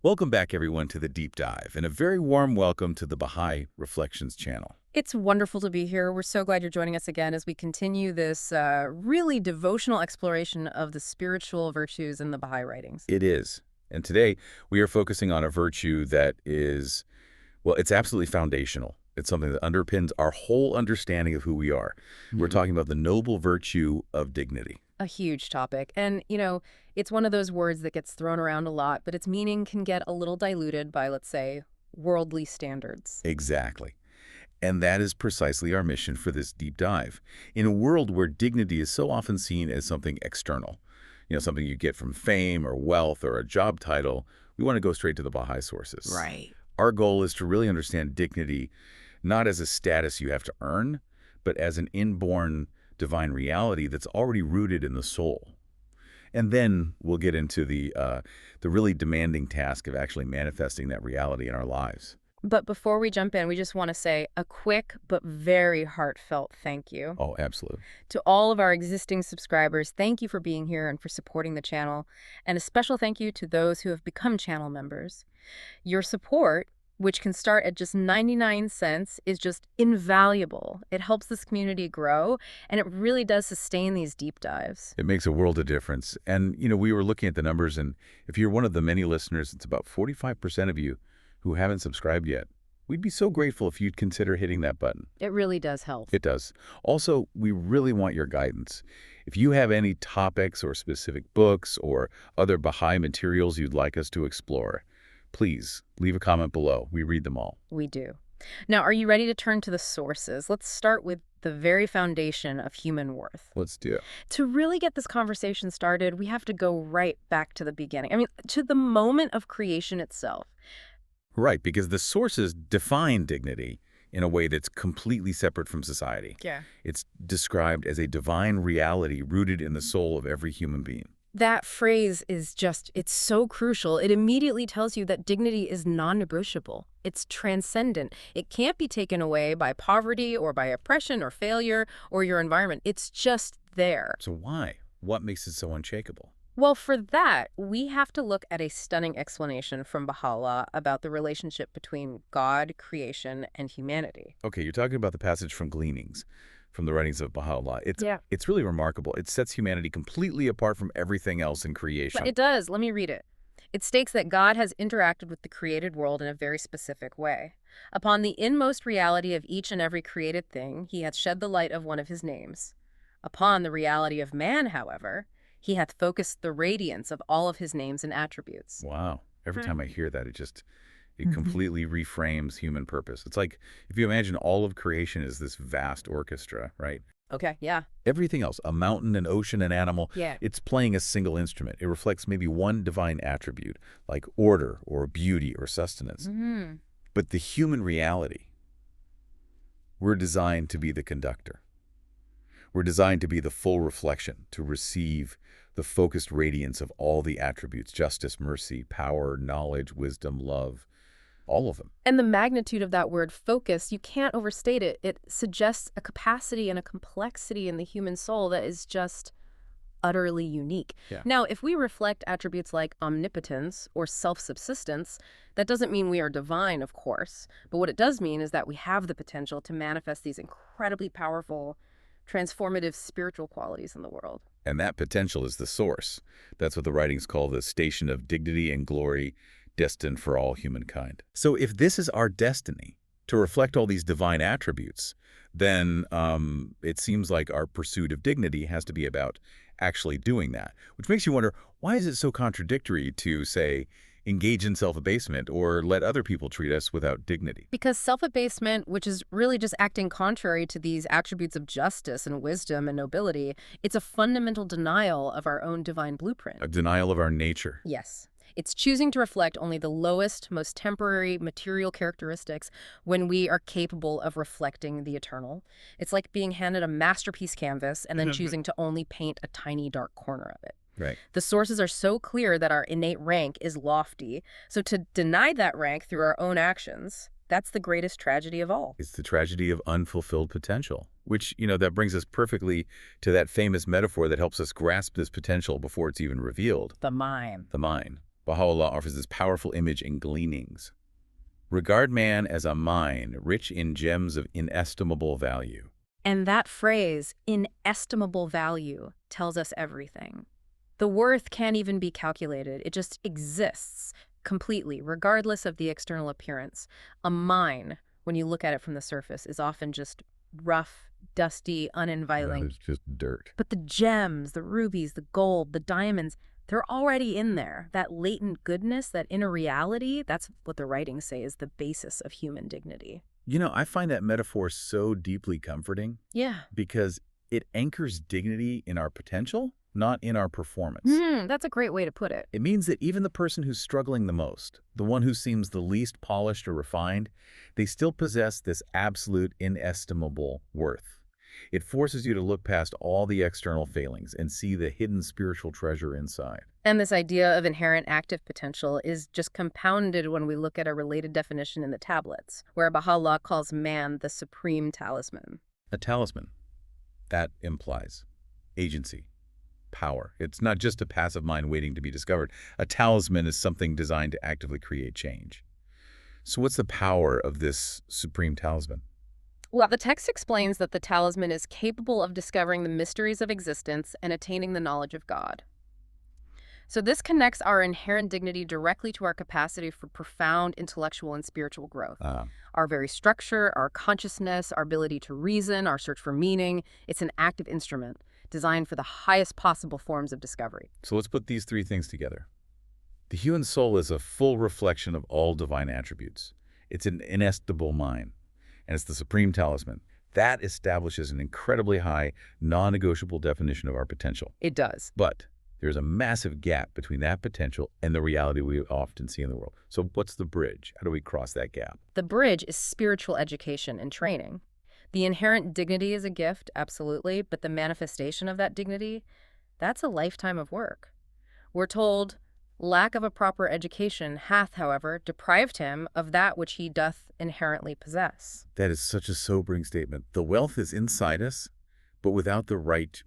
Welcome back, everyone, to the Deep Dive, and a very warm welcome to the Baha'i Reflections channel. It's wonderful to be here. We're so glad you're joining us again as we continue this really devotional exploration of the spiritual virtues in the Baha'i writings. It is. And today, we are focusing on a virtue that is, well, it's absolutely foundational. It's something that underpins our whole understanding of who we are. We're talking about the noble virtue of dignity. A huge topic. And, it's one of those words that gets thrown around a lot, but its meaning can get a little diluted by, let's say, worldly standards. Exactly. And that is precisely our mission for this deep dive. In a world where dignity is so often seen as something external, something you get from fame or wealth or a job title, we want to go straight to the Baha'i sources. Right. Our goal is to really understand dignity not as a status you have to earn, but as an inborn divine reality that's already rooted in the soul. And then we'll get into the really demanding task of actually manifesting that reality in our lives. But before we jump in, we just want to say a quick but very heartfelt thank you. Oh, absolutely. To all of our existing subscribers, thank you for being here and for supporting the channel. And a special thank you to those who have become channel members. Your support, which can start at just 99 cents, is just invaluable. It helps this community grow, and it really does sustain these deep dives. It makes a world of difference. And, we were looking at the numbers, and if you're one of the many listeners, it's about 45% of you who haven't subscribed yet. We'd be so grateful if you'd consider hitting that button. It really does help. It does. Also, we really want your guidance. If you have any topics or specific books or other Baha'i materials you'd like us to explore, please leave a comment below. We read them all. We do. Now, are you ready to turn to the sources? Let's start with the very foundation of human worth. Let's do it. To really get this conversation started, we have to go right back to the beginning. To the moment of creation itself. Right, because the sources define dignity in a way that's completely separate from society. Yeah. It's described as a divine reality rooted in the soul of every human being. That phrase is it's so crucial. It immediately tells you that dignity is non-negotiable. It's transcendent. It can't be taken away by poverty or by oppression or failure or your environment. It's just there. So why? What makes it so unshakable? Well, for that, we have to look at a stunning explanation from Bahá'u'lláh about the relationship between God, creation, and humanity. Okay, you're talking about the passage from Gleanings, from the writings of Bahá'u'lláh. It's really remarkable. It sets humanity completely apart from everything else in creation. But it does. Let me read it. It states that God has interacted with the created world in a very specific way. Upon the inmost reality of each and every created thing, he hath shed the light of one of his names. Upon the reality of man, however, he hath focused the radiance of all of his names and attributes. Wow. Every time I hear that, it completely reframes human purpose. It's like if you imagine all of creation is this vast orchestra, right? Okay, yeah. Everything else, a mountain, an ocean, an animal, Yeah. it's playing a single instrument. It reflects maybe one divine attribute, like order or beauty or sustenance. But the human reality, we're designed to be the conductor. We're designed to be the full reflection, to receive the focused radiance of all the attributes: justice, mercy, power, knowledge, wisdom, love, all of them. And the magnitude of that word focus, you can't overstate it. It suggests a capacity and a complexity in the human soul that is just utterly unique. Yeah. Now, if we reflect attributes like omnipotence or self-subsistence, that doesn't mean we are divine, of course. But what it does mean is that we have the potential to manifest these incredibly powerful, transformative spiritual qualities in the world. And that potential is the source. That's what the writings call the station of dignity and glory destined for all humankind. So if this is our destiny, to reflect all these divine attributes, then it seems like our pursuit of dignity has to be about actually doing that, which makes you wonder, why is it so contradictory to, say, engage in self-abasement or let other people treat us without dignity? Because self-abasement, which is really just acting contrary to these attributes of justice and wisdom and nobility, it's a fundamental denial of our own divine blueprint. A denial of our nature. Yes. It's choosing to reflect only the lowest, most temporary material characteristics when we are capable of reflecting the eternal. It's like being handed a masterpiece canvas and then choosing to only paint a tiny dark corner of it. Right. The sources are so clear that our innate rank is lofty. So to deny that rank through our own actions, that's the greatest tragedy of all. It's the tragedy of unfulfilled potential, which, that brings us perfectly to that famous metaphor that helps us grasp this potential before it's even revealed. The mine. The mine. Baha'u'lláh offers this powerful image in Gleanings. Regard man as a mine rich in gems of inestimable value. And that phrase, inestimable value, tells us everything. The worth can't even be calculated. It just exists completely, regardless of the external appearance. A mine, when you look at it from the surface, is often just rough, dusty, uninviting. It's just dirt. But the gems, the rubies, the gold, the diamonds, they're already in there. That latent goodness, that inner reality, that's what the writings say is the basis of human dignity. You know, I find that metaphor so deeply comforting. Yeah. Because it anchors dignity in our potential, not in our performance. That's a great way to put it. It means that even the person who's struggling the most, the one who seems the least polished or refined, they still possess this absolute inestimable worth. It forces you to look past all the external failings and see the hidden spiritual treasure inside. And this idea of inherent active potential is just compounded when we look at a related definition in the tablets, where Baha'u'lláh calls man the supreme talisman. A talisman. That implies agency, power. It's not just a passive mind waiting to be discovered. A talisman is something designed to actively create change. So what's the power of this supreme talisman? Well, the text explains that the talisman is capable of discovering the mysteries of existence and attaining the knowledge of God. So this connects our inherent dignity directly to our capacity for profound intellectual and spiritual growth. Our very structure, our consciousness, our ability to reason, our search for meaning, it's an active instrument designed for the highest possible forms of discovery. So let's put these three things together. The human soul is a full reflection of all divine attributes. It's an inestimable mine, and it's the supreme talisman. That establishes an incredibly high, non-negotiable definition of our potential. It does. But there's a massive gap between that potential and the reality we often see in the world. So what's the bridge? How do we cross that gap? The bridge is spiritual education and training. The inherent dignity is a gift, absolutely, but the manifestation of that dignity, that's a lifetime of work. We're told, lack of a proper education hath, however, deprived him of that which he doth inherently possess. That is such a sobering statement. The wealth is inside us, but without the right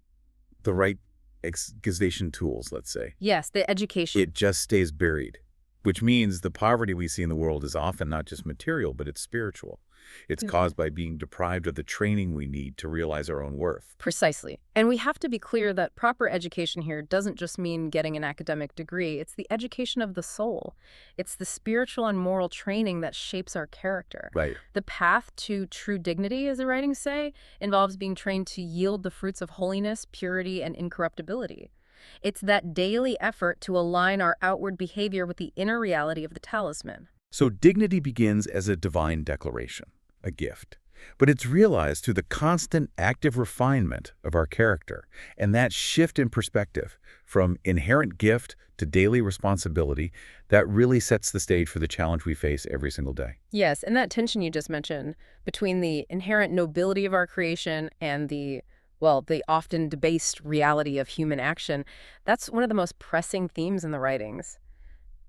exgization tools, let's say. Yes, the education. It just stays buried, which means the poverty we see in the world is often not just material, but it's spiritual. It's caused by being deprived of the training we need to realize our own worth. Precisely. And we have to be clear that proper education here doesn't just mean getting an academic degree. It's the education of the soul. It's the spiritual and moral training that shapes our character. Right. The path to true dignity, as the writings say, involves being trained to yield the fruits of holiness, purity, and incorruptibility. It's that daily effort to align our outward behavior with the inner reality of the talisman. So dignity begins as a divine declaration, a gift. But it's realized through the constant active refinement of our character. And that shift in perspective from inherent gift to daily responsibility, that really sets the stage for the challenge we face every single day. Yes, and that tension you just mentioned between the inherent nobility of our creation and the often debased reality of human action, that's one of the most pressing themes in the writings.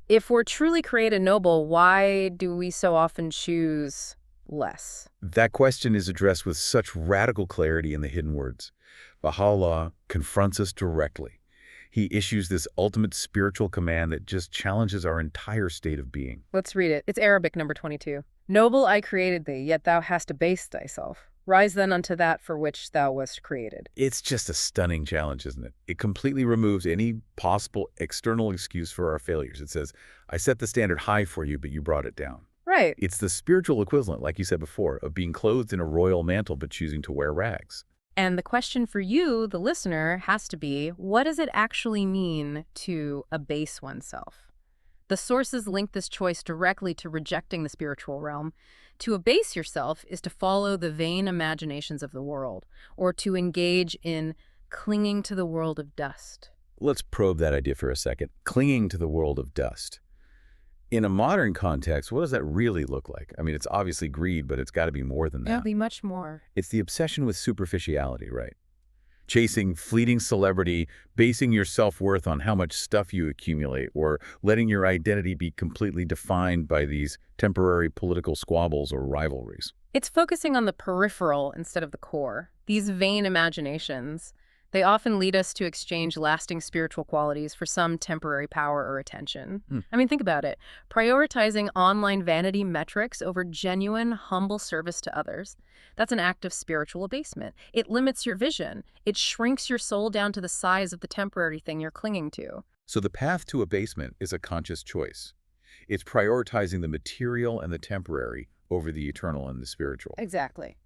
If we're truly created noble, why do we so often choose less? That question is addressed with such radical clarity in the hidden words. Baha'u'lláh confronts us directly. He issues this ultimate spiritual command that just challenges our entire state of being. Let's read it. It's Arabic, number 22. Noble I created thee, yet thou hast abased thyself. Rise then unto that for which thou wast created. It's just a stunning challenge, isn't it? It completely removes any possible external excuse for our failures. It says, I set the standard high for you, but you brought it down. Right. It's the spiritual equivalent, like you said before, of being clothed in a royal mantle but choosing to wear rags. And the question for you, the listener, has to be, what does it actually mean to abase oneself? The sources link this choice directly to rejecting the spiritual realm. To abase yourself is to follow the vain imaginations of the world, or to engage in clinging to the world of dust. Let's probe that idea for a second. Clinging to the world of dust. In a modern context, what does that really look like? I mean, it's obviously greed, but it's got to be more than that. It'll be much more. It's the obsession with superficiality, right? Chasing fleeting celebrity, basing your self-worth on how much stuff you accumulate, or letting your identity be completely defined by these temporary political squabbles or rivalries. It's focusing on the peripheral instead of the core. These vain imaginations, They often lead us to exchange lasting spiritual qualities for some temporary power or attention. I mean, think about it. Prioritizing online vanity metrics over genuine, humble service to others, that's an act of spiritual abasement. It limits your vision. It shrinks your soul down to the size of the temporary thing you're clinging to. So the path to abasement is a conscious choice. It's prioritizing the material and the temporary over the eternal and the spiritual. Exactly.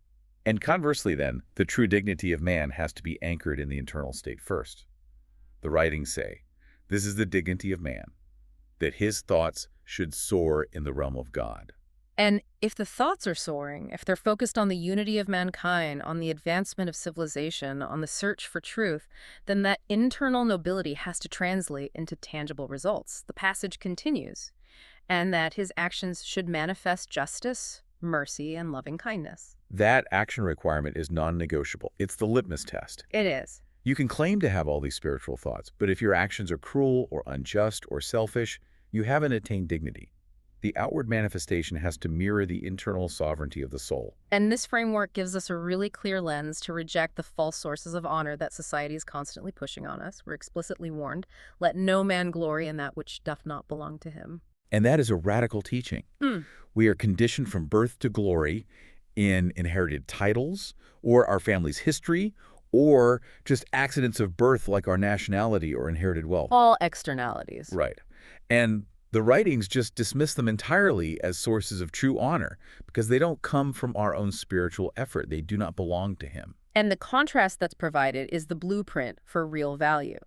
And conversely then, the true dignity of man has to be anchored in the internal state first. The writings say, this is the dignity of man, that his thoughts should soar in the realm of God. And if the thoughts are soaring, if they're focused on the unity of mankind, on the advancement of civilization, on the search for truth, then that internal nobility has to translate into tangible results. The passage continues, and that his actions should manifest justice, mercy, and loving kindness. That action requirement is non-negotiable. It's the litmus test. It is. You can claim to have all these spiritual thoughts, but if your actions are cruel or unjust or selfish, you haven't attained dignity. The outward manifestation has to mirror the internal sovereignty of the soul. And this framework gives us a really clear lens to reject the false sources of honor that society is constantly pushing on us. We're explicitly warned, let no man glory in that which doth not belong to him. And that is a radical teaching. We are conditioned from birth to glory in inherited titles, or our family's history, or just accidents of birth like our nationality or inherited wealth. All externalities. Right. And the writings just dismiss them entirely as sources of true honor because they don't come from our own spiritual effort. They do not belong to him. And the contrast that's provided is the blueprint for real value.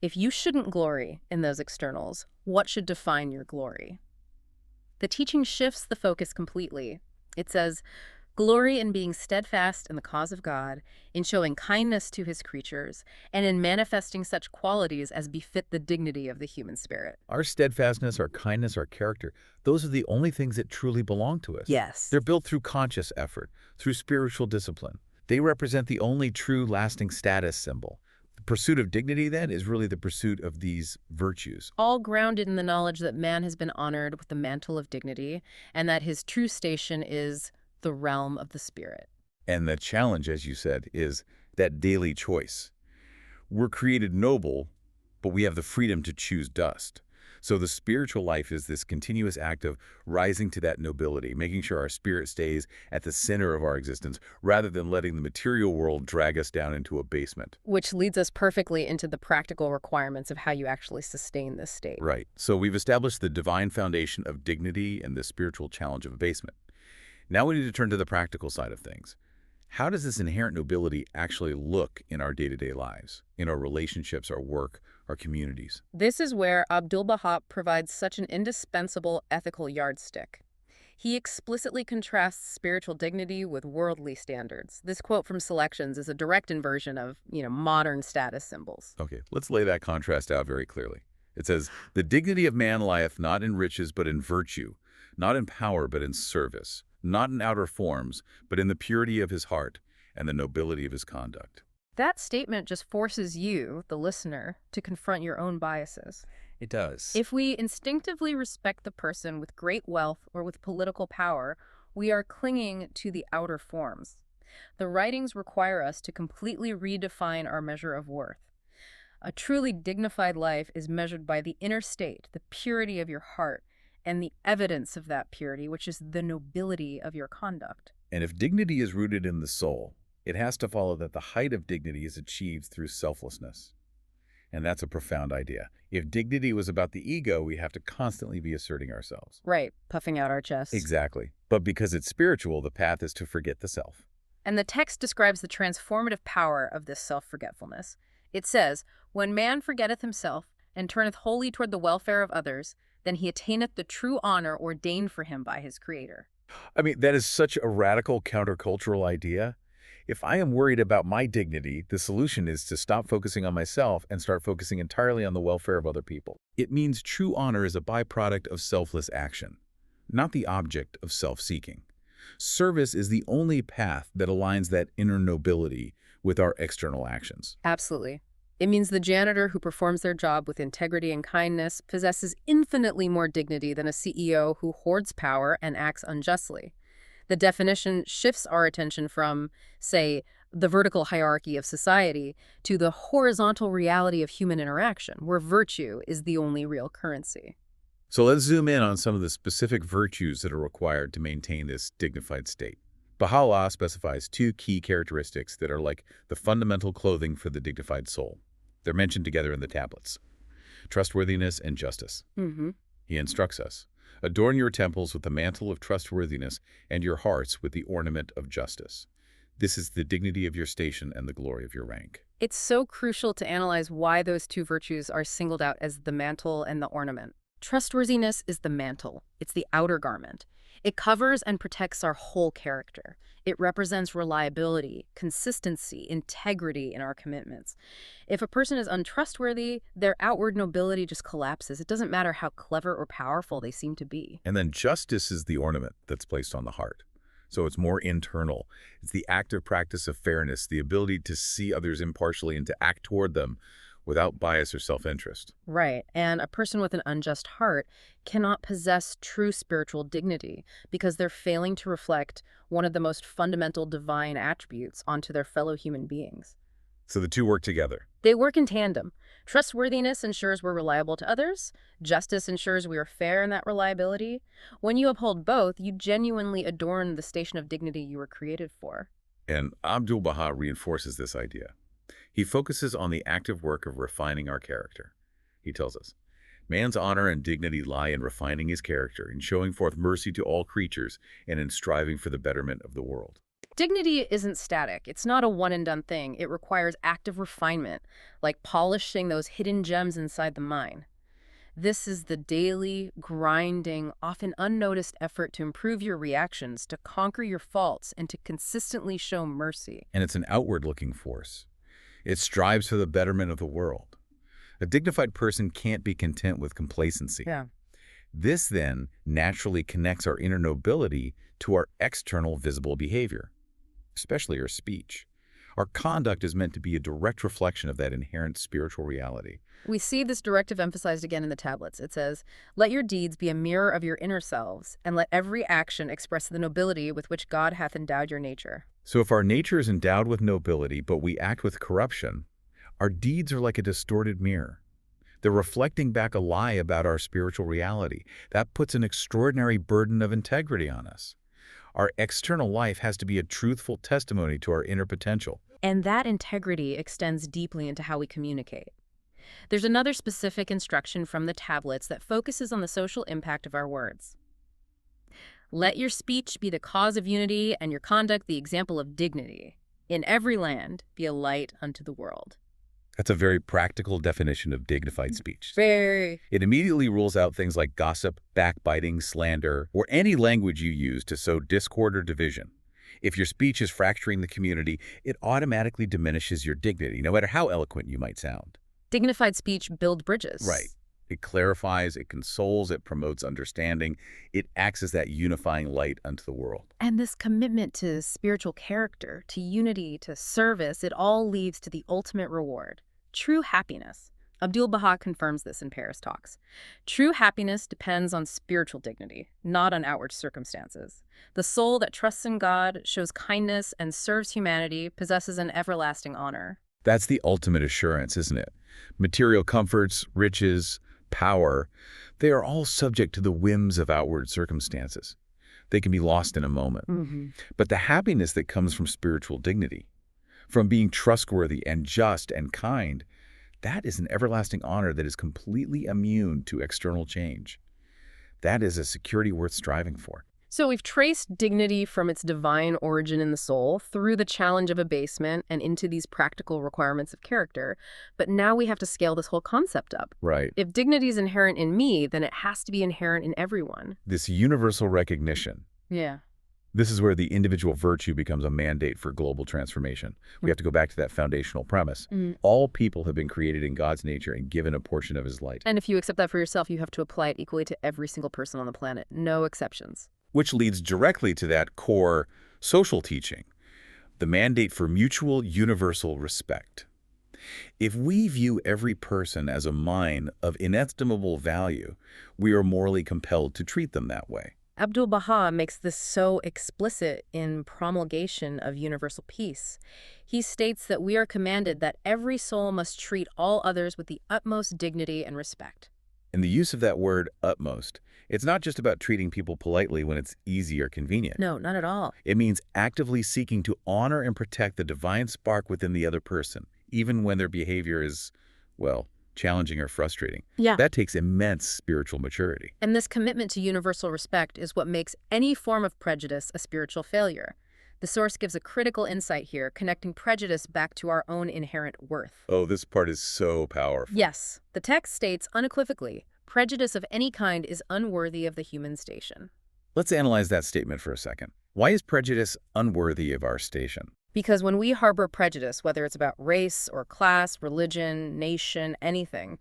If you shouldn't glory in those externals, what should define your glory? The teaching shifts the focus completely. It says, glory in being steadfast in the cause of God, in showing kindness to his creatures, and in manifesting such qualities as befit the dignity of the human spirit. Our steadfastness, our kindness, our character, those are the only things that truly belong to us. Yes. They're built through conscious effort, through spiritual discipline. They represent the only true lasting status symbol. The pursuit of dignity, then, is really the pursuit of these virtues. All grounded in the knowledge that man has been honored with the mantle of dignity, and that his true station is the realm of the spirit. And the challenge, as you said, is that daily choice. We're created noble, but we have the freedom to choose dust. So the spiritual life is this continuous act of rising to that nobility, making sure our spirit stays at the center of our existence, rather than letting the material world drag us down into abasement. Which leads us perfectly into the practical requirements of how you actually sustain this state. Right. So we've established the divine foundation of dignity and the spiritual challenge of abasement. Now we need to turn to the practical side of things. How does this inherent nobility actually look in our day-to-day lives, in our relationships, our work, our communities? This is where Abdu'l-Bahá provides such an indispensable ethical yardstick. He explicitly contrasts spiritual dignity with worldly standards. This quote from Selections is a direct inversion of, modern status symbols. Okay, let's lay that contrast out very clearly. It says, the dignity of man lieth not in riches but in virtue, not in power but in service, not in outer forms, but in the purity of his heart and the nobility of his conduct. That statement just forces you, the listener, to confront your own biases. It does. If we instinctively respect the person with great wealth or with political power, we are clinging to the outer forms. The writings require us to completely redefine our measure of worth. A truly dignified life is measured by the inner state, the purity of your heart, and the evidence of that purity, which is the nobility of your conduct. And if dignity is rooted in the soul, it has to follow that the height of dignity is achieved through selflessness. And that's a profound idea. If dignity was about the ego, we have to constantly be asserting ourselves. Right, puffing out our chests. Exactly. But because it's spiritual, the path is to forget the self. And the text describes the transformative power of this self-forgetfulness. It says, when man forgetteth himself, and turneth wholly toward the welfare of others, then he attaineth the true honor ordained for him by his Creator. I mean, that is such a radical countercultural idea. If I am worried about my dignity, the solution is to stop focusing on myself and start focusing entirely on the welfare of other people. It means true honor is a byproduct of selfless action, not the object of self-seeking. Service is the only path that aligns that inner nobility with our external actions. Absolutely. It means the janitor who performs their job with integrity and kindness possesses infinitely more dignity than a CEO who hoards power and acts unjustly. The definition shifts our attention from, say, the vertical hierarchy of society to the horizontal reality of human interaction, where virtue is the only real currency. So let's zoom in on some of the specific virtues that are required to maintain this dignified state. Baha'u'lláh specifies 2 key characteristics that are like the fundamental clothing for the dignified soul. They're mentioned together in the tablets: trustworthiness and justice. He instructs us, adorn your temples with the mantle of trustworthiness and your hearts with the ornament of justice. This is the dignity of your station and the glory of your rank. It's so crucial to analyze why those 2 virtues are singled out as the mantle and the ornament. Trustworthiness is the mantle. It's the outer garment. It covers and protects our whole character. It represents reliability, consistency, integrity in our commitments. If a person is untrustworthy, their outward nobility just collapses. It doesn't matter how clever or powerful they seem to be. And then justice is the ornament that's placed on the heart. So it's more internal. It's the active practice of fairness, the ability to see others impartially and to act toward them without bias or self-interest. Right, and a person with an unjust heart cannot possess true spiritual dignity because they're failing to reflect one of the most fundamental divine attributes onto their fellow human beings. So the 2 work together. They work in tandem. Trustworthiness ensures we're reliable to others. Justice ensures we are fair in that reliability. When you uphold both, you genuinely adorn the station of dignity you were created for. And Abdu'l-Bahá reinforces this idea. He focuses on the active work of refining our character. He tells us, man's honor and dignity lie in refining his character, in showing forth mercy to all creatures, and in striving for the betterment of the world. Dignity isn't static. It's not a one-and-done thing. It requires active refinement, like polishing those hidden gems inside the mine. This is the daily, grinding, often unnoticed effort to improve your reactions, to conquer your faults, and to consistently show mercy. And it's an outward-looking force. It strives for the betterment of the world. A dignified person can't be content with complacency. Yeah. This then naturally connects our inner nobility to our external visible behavior, especially our speech. Our conduct is meant to be a direct reflection of that inherent spiritual reality. We see this directive emphasized again in the tablets. It says, let your deeds be a mirror of your inner selves, and let every action express the nobility with which God hath endowed your nature. So if our nature is endowed with nobility, but we act with corruption, our deeds are like a distorted mirror. They're reflecting back a lie about our spiritual reality. That puts an extraordinary burden of integrity on us. Our external life has to be a truthful testimony to our inner potential. And that integrity extends deeply into how we communicate. There's another specific instruction from the tablets that focuses on the social impact of our words. Let your speech be the cause of unity and your conduct the example of dignity. In every land, be a light unto the world. That's a very practical definition of dignified speech. Very. It immediately rules out things like gossip, backbiting, slander, or any language you use to sow discord or division. If your speech is fracturing the community, it automatically diminishes your dignity, no matter how eloquent you might sound. Dignified speech builds bridges. Right. It clarifies, it consoles, it promotes understanding. It acts as that unifying light unto the world. And this commitment to spiritual character, to unity, to service, it all leads to the ultimate reward, true happiness. Abdu'l-Bahá confirms this in Paris Talks. True happiness depends on spiritual dignity, not on outward circumstances. The soul that trusts in God, shows kindness, and serves humanity possesses an everlasting honor. That's the ultimate assurance, isn't it? Material comforts, riches, power, they are all subject to the whims of outward circumstances. They can be lost in a moment. But the happiness that comes from spiritual dignity, from being trustworthy and just and kind, that is an everlasting honor that is completely immune to external change. That is a security worth striving for. So we've traced dignity from its divine origin in the soul through the challenge of abasement and into these practical requirements of character. But now we have to scale this whole concept up. Right. If dignity is inherent in me, then it has to be inherent in everyone. This universal recognition. Yeah. This is where the individual virtue becomes a mandate for global transformation. We have to go back to that foundational premise. All people have been created in God's nature and given a portion of his light. And if you accept that for yourself, you have to apply it equally to every single person on the planet. No exceptions. Which leads directly to that core social teaching, the mandate for mutual universal respect. If we view every person as a mine of inestimable value, we are morally compelled to treat them that way. Abdu'l-Bahá makes this so explicit in Promulgation of Universal Peace. He states that we are commanded that every soul must treat all others with the utmost dignity and respect. And the use of that word utmost, it's not just about treating people politely when it's easy or convenient. No, not at all. It means actively seeking to honor and protect the divine spark within the other person, even when their behavior is, well, challenging or frustrating. Yeah. That takes immense spiritual maturity. And this commitment to universal respect is what makes any form of prejudice a spiritual failure. The source gives a critical insight here, connecting prejudice back to our own inherent worth. Oh, this part is so powerful. Yes, the text states unequivocally, prejudice of any kind is unworthy of the human station. Let's analyze that statement for a second. Why is prejudice unworthy of our station? Because when we harbor prejudice, whether it's about race or class, religion, nation, anything,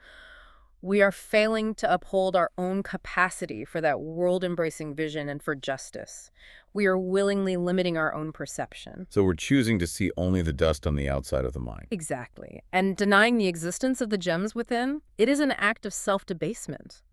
we are failing to uphold our own capacity for that world-embracing vision and for justice. We are willingly limiting our own perception. So we're choosing to see only the dust on the outside of the mind. Exactly. And denying the existence of the gems within, it is an act of self-debasement.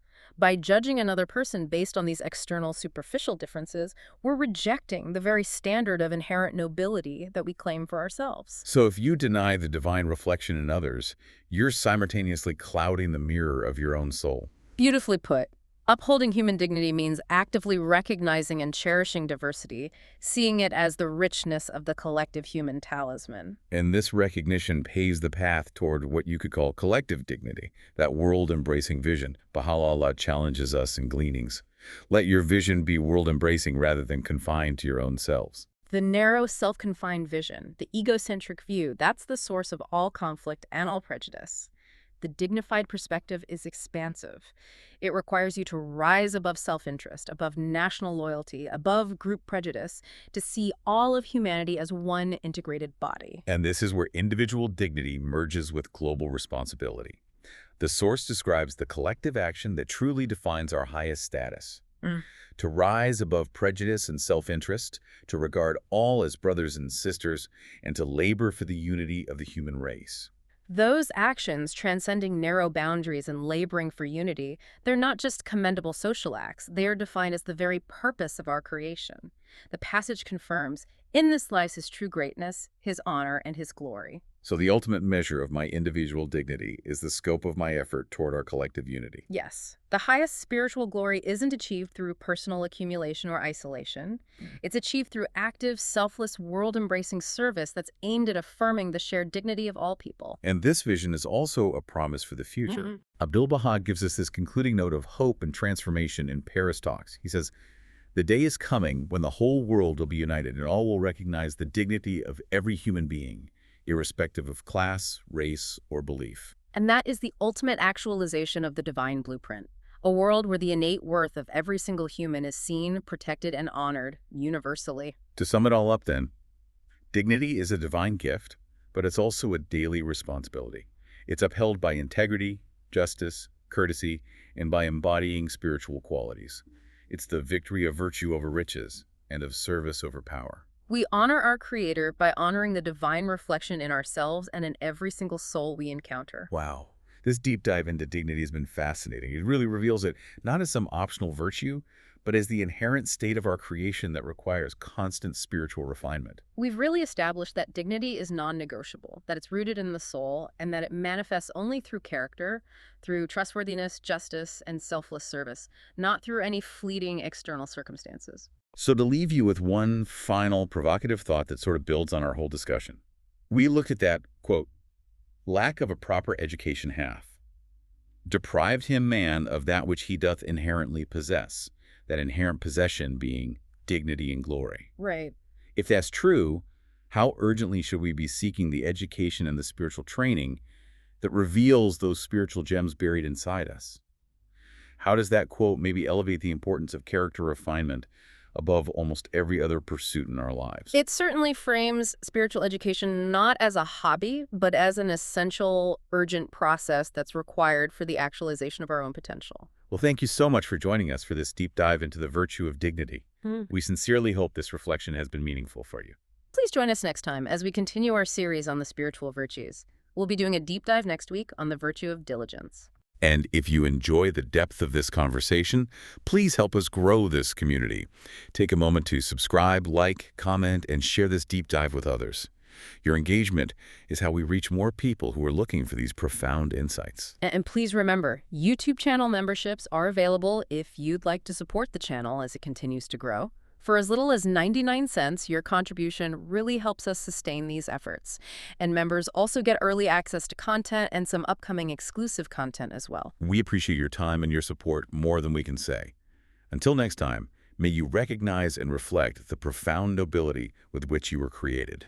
By judging another person based on these external superficial differences, we're rejecting the very standard of inherent nobility that we claim for ourselves. So if you deny the divine reflection in others, you're simultaneously clouding the mirror of your own soul. Beautifully put. Upholding human dignity means actively recognizing and cherishing diversity, seeing it as the richness of the collective human talisman. And this recognition paves the path toward what you could call collective dignity, that world-embracing vision. Bahá'u'lláh challenges us in Gleanings. Let your vision be world-embracing rather than confined to your own selves. The narrow, self-confined vision, the egocentric view, that's the source of all conflict and all prejudice. The dignified perspective is expansive. It requires you to rise above self-interest, above national loyalty, above group prejudice, to see all of humanity as one integrated body. And this is where individual dignity merges with global responsibility. The source describes the collective action that truly defines our highest status. To rise above prejudice and self-interest, to regard all as brothers and sisters, and to labor for the unity of the human race. Those actions, transcending narrow boundaries and laboring for unity, they're not just commendable social acts. They are defined as the very purpose of our creation. The passage confirms, in this lies his true greatness, his honor, and his glory. So the ultimate measure of my individual dignity is the scope of my effort toward our collective unity. Yes. The highest spiritual glory isn't achieved through personal accumulation or isolation. It's achieved through active, selfless, world-embracing service that's aimed at affirming the shared dignity of all people. And this vision is also a promise for the future. Abdu'l-Bahá gives us this concluding note of hope and transformation in Paris Talks. He says, "The day is coming when the whole world will be united and all will recognize the dignity of every human being, irrespective of class, race, or belief." And that is the ultimate actualization of the divine blueprint. A world where the innate worth of every single human is seen, protected, and honored universally. To sum it all up then, dignity is a divine gift, but it's also a daily responsibility. It's upheld by integrity, justice, courtesy, and by embodying spiritual qualities. It's the victory of virtue over riches and of service over power. We honor our Creator by honoring the divine reflection in ourselves and in every single soul we encounter. Wow. This deep dive into dignity has been fascinating. It really reveals it not as some optional virtue, but as the inherent state of our creation that requires constant spiritual refinement. We've really established that dignity is non-negotiable, that it's rooted in the soul, and that it manifests only through character, through trustworthiness, justice, and selfless service, not through any fleeting external circumstances. So to leave you with one final provocative thought that sort of builds on our whole discussion, we looked at that, quote, lack of a proper education hath deprived him man of that which he doth inherently possess, that inherent possession being dignity and glory. Right. If that's true, how urgently should we be seeking the education and the spiritual training that reveals those spiritual gems buried inside us? How does that quote maybe elevate the importance of character refinement above almost every other pursuit in our lives? It certainly frames spiritual education not as a hobby, but as an essential, urgent process that's required for the actualization of our own potential. Well, thank you so much for joining us for this deep dive into the virtue of dignity. We sincerely hope this reflection has been meaningful for you. Please join us next time as we continue our series on the spiritual virtues. We'll be doing a deep dive next week on the virtue of diligence. And if you enjoy the depth of this conversation, please help us grow this community. Take a moment to subscribe, like, comment, and share this deep dive with others. Your engagement is how we reach more people who are looking for these profound insights. And please remember, YouTube channel memberships are available if you'd like to support the channel as it continues to grow. For as little as 99 cents, your contribution really helps us sustain these efforts. And members also get early access to content and some upcoming exclusive content as well. We appreciate your time and your support more than we can say. Until next time, may you recognize and reflect the profound nobility with which you were created.